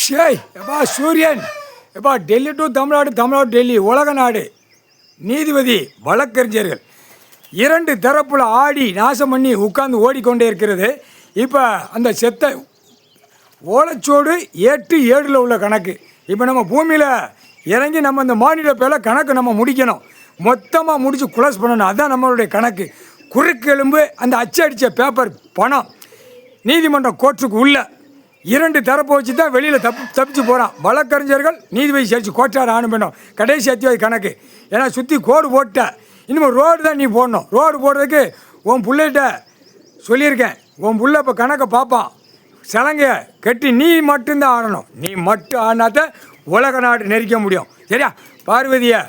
ஷேய் எப்பா சூரியன் எப்பா டெல்லி டு தமிழ்நாடு, தமிழ்நாடு டெல்லி உலக நாடு. நீதிபதி வழக்கறிஞர்கள் இரண்டு தரப்புல ஆடி நாசம் பண்ணி உட்கார்ந்து ஓடிக்கொண்டே இருக்கிறது. இப்போ அந்த செத்த ஓலைச்சோடு 8/7 உள்ள கணக்கு இப்போ நம்ம பூமியில் இறங்கி நம்ம இந்த மாநில பேரில் கணக்கு நம்ம முடிக்கணும், மொத்தமாக முடித்து குளோஸ் பண்ணணும். அதுதான் நம்மளுடைய கணக்கு. குறுக்கு எலும்பு அந்த அச்சடித்த பேப்பர் பணம் நீதிமன்றம் கோர்ட்டுக்கு உள்ள இரண்டு தரப்பை வச்சு தான் வெளியில் தப்பிச்சு போகிறான். வழக்கறிஞர்கள் நீதிபதி சேர்த்து கோட்டார் ஆணு பண்ணோம். கடைசி அத்தியாய கணக்கு. ஏன்னா சுற்றி கோடு போட்ட இனிமேல் ரோடு தான் நீ போடணும். ரோடு போடுறதுக்கு உன் பிள்ளைகிட்ட சொல்லியிருக்கேன். உன் பிள்ளை இப்போ கணக்கை பார்ப்பான். சலங்கைய கட்டி நீ மட்டும்தான் ஆடணும். நீ மட்டும் ஆடினாத்தான் உலக நாடு நெரிக்க முடியும். சரியா பார்வதியை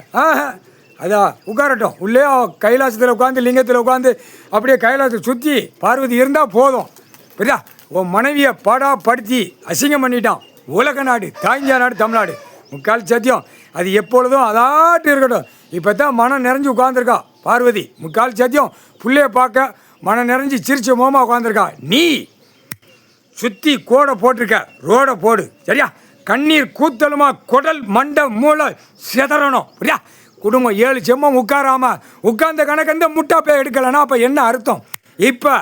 அதான் உட்காரட்டும். உள்ளே கைலாசத்தில் உட்காந்து லிங்கத்தில் உட்காந்து அப்படியே கைலாசத்தை சுற்றி பார்வதி இருந்தால் போதும். புரியா? உன் மனைவியை படுத்தி அசிங்கம் பண்ணிட்டான். உலக நாடு தாய்ஞ்சா நாடு தமிழ்நாடு முக்கால் சத்தியம். அது எப்பொழுதும் அதாட்டு இருக்கட்டும். இப்போ தான் மனம் நிறைஞ்சு உட்காந்துருக்கா பார்வதி. முக்கால் சத்தியம் புள்ளைய பார்க்க மனம் நிறைஞ்சி சிரிச்ச மோமா உட்காந்துருக்கா. நீ சுற்றி கோடை போட்டிருக்க, ரோடை போடு. சரியா? கண்ணீர் கூத்தலுமா குடல் மண்டை மூளை சிதறணும். புரியா? குடும்பம் 7 செம்மம் உட்கார்ந்த கணக்கு எந்த முட்டா போய் எடுக்கலைன்னா அப்போ என்ன அர்த்தம்? இப்போ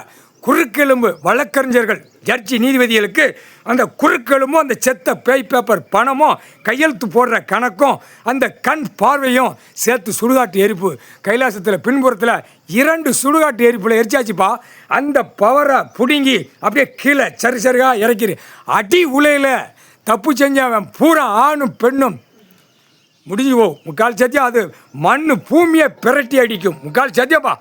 குறுக்கெலும்பு வழக்கறிஞர்கள் ஜட்ஜி நீதிபதிகளுக்கு அந்த குறுக்கெலும்பும் அந்த செத்த பேய் பேப்பர் பணமும் கையெழுத்து போடுற கணக்கும் அந்த கண் பார்வையும் சேர்த்து சுடுகாட்டு எரிப்பு கைலாசத்தில் பின்புறத்தில் 2 சுடுகாட்டு எரிப்பில் எரிச்சாச்சுப்பா. அந்த பவரை பிடுங்கி அப்படியே கீழே சரியாக இறக்கிடு. அடி உலையில் தப்பு செஞ்சவன் பூரா ஆணும் பெண்ணும் முடிஞ்சு போகும். முக்கால் சத்தியம். அது மண் பூமியை பிரட்டி அடிக்கும். முக்கால் சத்தியப்பா.